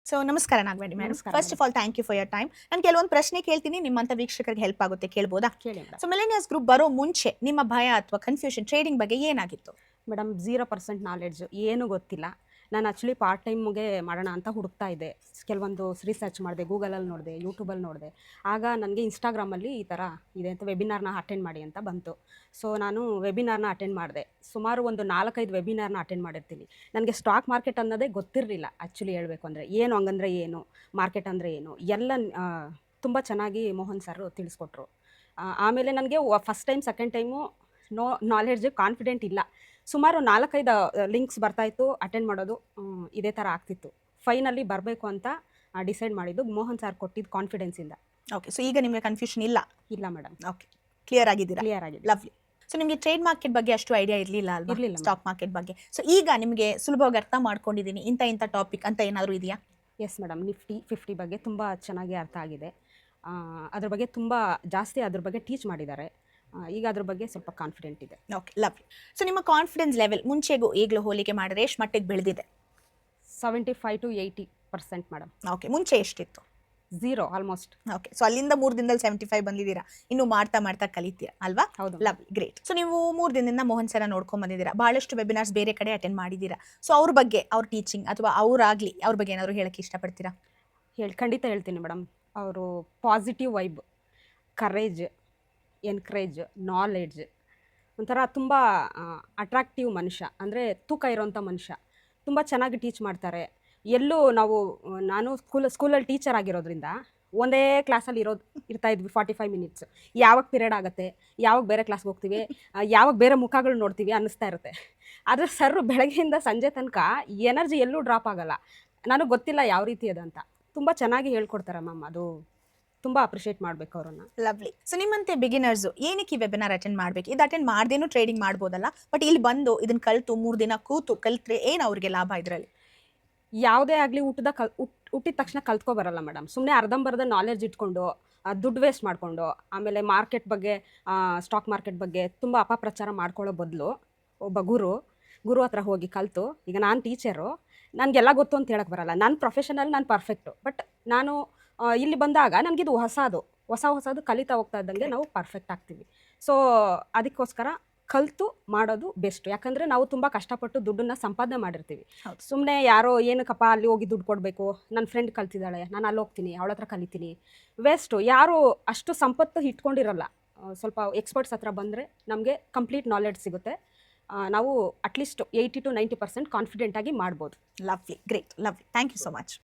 So ನಮಸ್ಕಾರ Nagaveni madam. ನಮಸ್ಕಾರ first of all thank you for your time. ನಾನು ಕೆಲವೊಂದು ಪ್ರಶ್ನೆ ಕೇಳ್ತೀನಿ, ನಿಮ್ಮಂತ ವೀಕ್ಷಕರಿಗೆ ಹೆಲ್ಪ್ ಆಗುತ್ತೆ, ಕೇಳ್ಬೋದಾ? ಕೇಳಿ ಮೇಡಮ್. ಸೊ ಮಿಲೆನಿಯರ್ಸ್ ಗ್ರೂಪ್ ಬರೋ ಮುಂಚೆ ನಿಮ್ಮ ಭಯ ಅಥವಾ ಕನ್ಫ್ಯೂಷನ್ ಟ್ರೇಡಿಂಗ್ ಬಗ್ಗೆ ಏನಾಗಿತ್ತು? ಮೇಡಮ್ 0% ನಾಲೆಡ್ಜು, ಏನೂ ಗೊತ್ತಿಲ್ಲ. ನಾನು ಆ್ಯಕ್ಚುಲಿ ಪಾರ್ಟ್ ಟೈಮ್ಗೆ ಮಾಡೋಣ ಅಂತ ಹುಡುಕ್ತಾ ಇದ್ದೆ. ಕೆಲವೊಂದು ರಿಸರ್ಚ್ ಮಾಡಿದೆ, ಗೂಗಲಲ್ಲಿ ನೋಡಿದೆ, ಯೂಟ್ಯೂಬಲ್ಲಿ ನೋಡಿದೆ. ಆಗ ನನಗೆ ಇನ್ಸ್ಟಾಗ್ರಾಮಲ್ಲಿ ಈ ಥರ ಇದೆ ಅಂತ ವೆಬಿನಾರ್ನ ಅಟೆಂಡ್ ಮಾಡಿ ಅಂತ ಬಂತು. ಸೊ ನಾನು ವೆಬಿನಾರ್ನ ಅಟೆಂಡ್ ಮಾಡಿದೆ. ಸುಮಾರು ಒಂದು 4-5 ವೆಬಿನಾರ್ನ ಅಟೆಂಡ್ ಮಾಡಿರ್ತೀನಿ. ನನಗೆ ಸ್ಟಾಕ್ ಮಾರ್ಕೆಟ್ ಅನ್ನೋದೇ ಗೊತ್ತಿರಲಿಲ್ಲ ಆ್ಯಕ್ಚುಲಿ ಹೇಳಬೇಕು ಅಂದರೆ. ಏನು ಹಂಗಂದ್ರೆ ಏನು, ಮಾರ್ಕೆಟ್ ಅಂದರೆ ಏನು ಎಲ್ಲ ತುಂಬ ಚೆನ್ನಾಗಿ ಮೋಹನ್ ಸರ್ ತಿಳಿಸ್ಕೊಟ್ರು. ಆಮೇಲೆ ನನಗೆ first time second time knowledge confident ಇಲ್ಲ. ಸುಮಾರು 4-5 ಲಿಂಕ್ಸ್ ಬರ್ತಾಯಿತ್ತು, ಅಟೆಂಡ್ ಮಾಡೋದು ಇದೇ ಥರ ಆಗ್ತಿತ್ತು. ಫೈನಲಿ ಬರಬೇಕು ಅಂತ ಡಿಸೈಡ್ ಮಾಡಿದ್ದು ಮೋಹನ್ ಸರ್ ಕೊಟ್ಟಿದ್ದು ಕಾನ್ಫಿಡೆನ್ಸಿಂದ. ಓಕೆ, ಸೊ ಈಗ ನಿಮಗೆ ಕನ್ಫ್ಯೂಷನ್ ಇಲ್ಲ? ಇಲ್ಲ ಮೇಡಮ್, ಓಕೆ, ಕ್ಲಿಯರ್ ಆಗಿದ್ದೀರಾ? ಕ್ಲಿಯರ್ ಆಗಿದೆ. ಲವ್ಲಿ. ಸೊ ನಿಮಗೆ ಟ್ರೇಡ್ ಮಾರ್ಕೆಟ್ ಬಗ್ಗೆ ಅಷ್ಟು ಐಡಿಯಾ ಇರಲಿಲ್ಲ ಅಲ್ವಾ? ಇರ್ಲಿಲ್ಲ ಸ್ಟಾಕ್ ಮಾರ್ಕೆಟ್ ಬಗ್ಗೆ. ಸೊ ಈಗ ನಿಮಗೆ ಸುಲಭವಾಗಿ ಅರ್ಥ ಮಾಡ್ಕೊಂಡಿದ್ದೀನಿ ಇಂಥ ಟಾಪಿಕ್ ಅಂತ ಏನಾದರೂ ಇದೆಯಾ? ಎಸ್ ಮೇಡಮ್, ನಿಫ್ಟಿ 50 ಬಗ್ಗೆ ತುಂಬ ಚೆನ್ನಾಗಿ ಅರ್ಥ ಆಗಿದೆ. ಅದ್ರ ಬಗ್ಗೆ ತುಂಬ ಜಾಸ್ತಿ ಅದ್ರ ಬಗ್ಗೆ ಟೀಚ್ ಮಾಡಿದ್ದಾರೆ. ಈಗ ಅದ್ರ ಬಗ್ಗೆ ಸ್ವಲ್ಪ ಕಾನ್ಫಿಡೆಂಟ್ ಇದೆ. Okay, lovely. ಸೊ ನಿಮ್ಮ ಕಾನ್ಫಿಡೆನ್ಸ್ ಲೆವೆಲ್ ಮುಂಚೆಗೂ ಈಗಲೂ ಹೋಲಿಕೆ ಮಾಡಿದ್ರೆ ಎಷ್ಟು ಮಟ್ಟಿಗೆ ಬೆಳೆದಿದೆ? 75 to 80% ಮೇಡಮ್. ಓಕೆ, ಮುಂಚೆ ಎಷ್ಟಿತ್ತು? 0 ಆಲ್ಮೋಸ್ಟ್. ಓಕೆ, ಸೊ ಅಲ್ಲಿಂದ 3 ದಿನದಲ್ಲಿ 75 ಬಂದಿದ್ದೀರಾ. ಇನ್ನು ಮಾಡ್ತಾ ಕಲಿತೀರಾ ಅಲ್ವಾ? ಹೌದು. Lovely, great. ಸೊ ನೀವು 3 ದಿನದಿಂದ ಮೋಹನ್ ಸರ್ ನೋಡ್ಕೊಂಡ್ ಬಂದಿದ್ದೀರಾ, ಬಹಳಷ್ಟು ವೆಬಿನಾರ್ಸ್ ಬೇರೆ ಕಡೆ ಅಟೆಂಡ್ ಮಾಡಿದ್ದೀರಾ. ಸೊ ಅವ್ರ ಬಗ್ಗೆ, ಅವ್ರ ಟೀಚಿಂಗ್ ಅಥವಾ ಅವ್ರಾಗ್ಲಿ ಅವ್ರ ಬಗ್ಗೆ ಏನಾದ್ರು ಹೇಳಕ್ಕೆ ಇಷ್ಟಪಡ್ತೀರಾ? ಖಂಡಿತ ಹೇಳ್ತೀನಿ ಮೇಡಮ್. ಅವರು positive vibe, courage, encourage, knowledge, ಒಂಥರ ತುಂಬ ಅಟ್ರಾಕ್ಟಿವ್ ಮನುಷ್ಯ, ಅಂದರೆ ತೂಕ ಇರೋಂಥ ಮನುಷ್ಯ. ತುಂಬ ಚೆನ್ನಾಗಿ ಟೀಚ್ ಮಾಡ್ತಾರೆ. ಎಲ್ಲೂ ನಾನು ಸ್ಕೂಲಲ್ಲಿ ಟೀಚರ್ ಆಗಿರೋದ್ರಿಂದ ಒಂದೇ ಕ್ಲಾಸಲ್ಲಿ ಇರ್ತಾ ಇದ್ವಿ 45 ಮಿನಿಟ್ಸ್. ಯಾವಾಗ ಪಿರಿಯಡ್ ಆಗುತ್ತೆ, ಯಾವಾಗ ಬೇರೆ ಕ್ಲಾಸ್ಗೆ ಹೋಗ್ತೀವಿ, ಯಾವಾಗ ಬೇರೆ ಮುಖಗಳು ನೋಡ್ತೀವಿ ಅನ್ನಿಸ್ತಾ ಇರುತ್ತೆ. ಆದರೆ ಸರ್ ಬೆಳಗ್ಗೆಯಿಂದ ಸಂಜೆ ತನಕ ಎನರ್ಜಿ ಎಲ್ಲೂ ಡ್ರಾಪ್ ಆಗಲ್ಲ. ನನಗೆ ಗೊತ್ತಿಲ್ಲ ಯಾವ ರೀತಿ ಅದಂತ. ತುಂಬ ಚೆನ್ನಾಗಿ ಹೇಳ್ಕೊಡ್ತಾರೆ ಮ್ಯಾಮ್. ಅದು ತುಂಬ ಅಪ್ರಿಷಿಯೇಟ್ ಮಾಡಬೇಕು ಅವರನ್ನು. ಲವ್ಲಿ. ಸೊ ನಿಮ್ಮಂತೆ ಬಿಗಿನರ್ಸು ಏನಕ್ಕೆ ಈ ವೆಬಿನಾರ್ ಅಟೆಂಡ್ ಮಾಡಬೇಕು? ಇದು ಅಟೆಂಡ್ ಮಾಡ್ದೇನು ಟ್ರೇಡಿಂಗ್ ಮಾಡ್ಬೋದಲ್ಲ, ಬಟ್ ಇಲ್ಲಿ ಬಂದು ಇದನ್ನ ಕಲಿತು 3 ದಿನ ಕೂತು ಕಲಿತ್ರೆ ಏನು ಅವ್ರಿಗೆ ಲಾಭ ಇದರಲ್ಲಿ? ಯಾವುದೇ ಆಗಲಿ ಹುಟ್ಟಿದ ತಕ್ಷಣ ಕಲ್ತ್ಕೊಬರಲ್ಲ ಮೇಡಮ್. ಸುಮ್ಮನೆ ಅರ್ಧಂಬರ್ಧ ನಾಲೆಡ್ಜ್ ಇಟ್ಕೊಂಡು ದುಡ್ಡು ವೇಸ್ಟ್ ಮಾಡಿಕೊಂಡು ಆಮೇಲೆ ಮಾರ್ಕೆಟ್ ಬಗ್ಗೆ, ಸ್ಟಾಕ್ ಮಾರ್ಕೆಟ್ ಬಗ್ಗೆ ತುಂಬ ಅಪಪ್ರಚಾರ ಮಾಡ್ಕೊಳ್ಳೋ ಬದಲು ಒಬ್ಬ ಗುರು ಹತ್ರ ಹೋಗಿ ಕಲಿತು, ಈಗ ನಾನು ಟೀಚರು, ನನಗೆಲ್ಲ ಗೊತ್ತು ಅಂತ ಹೇಳಕ್ಕೆ ಬರಲ್ಲ. ನನ್ನ ಪ್ರೊಫೆಷನಲ್ಲಿ ನಾನು ಪರ್ಫೆಕ್ಟು. ಬಟ್ ನಾನು ಇಲ್ಲಿ ಬಂದಾಗ ನನಗಿದು ಹೊಸದು ಕಲಿತಾ ಹೋಗ್ತಾ ಇದ್ದಂಗೆ ನಾವು ಪರ್ಫೆಕ್ಟ್ ಆಗ್ತೀವಿ. ಸೊ ಅದಕ್ಕೋಸ್ಕರ ಕಲಿತು ಮಾಡೋದು ಬೆಸ್ಟ್. ಯಾಕಂದರೆ ನಾವು ತುಂಬ ಕಷ್ಟಪಟ್ಟು ದುಡ್ಡನ್ನು ಸಂಪಾದನೆ ಮಾಡಿರ್ತೀವಿ. ಸುಮ್ಮನೆ ಯಾರೋ ಏನಕ್ಕಪ್ಪ ಅಲ್ಲಿ ಹೋಗಿ ದುಡ್ಡು ಕೊಡಬೇಕು, ನನ್ನ ಫ್ರೆಂಡ್ ಕಲ್ತಿದ್ದಾಳೆ, ನಾನು ಅಲ್ಲಿ ಹೋಗ್ತೀನಿ, ಅವಳ ಹತ್ರ ಕಲಿತೀನಿ, ವೇಸ್ಟು. ಯಾರು ಅಷ್ಟು ಸಂಪತ್ತು ಇಟ್ಕೊಂಡಿರಲ್ಲ. ಸ್ವಲ್ಪ ಎಕ್ಸ್ಪರ್ಟ್ಸ್ ಹತ್ರ ಬಂದರೆ ನಮಗೆ ಕಂಪ್ಲೀಟ್ ನಾಲೆಡ್ಜ್ ಸಿಗುತ್ತೆ. ನಾವು ಅಟ್ಲೀಸ್ಟ್ 80 to 90% ಕಾನ್ಫಿಡೆಂಟಾಗಿ ಮಾಡ್ಬೋದು. Lovely, great, lovely. Thank you so much.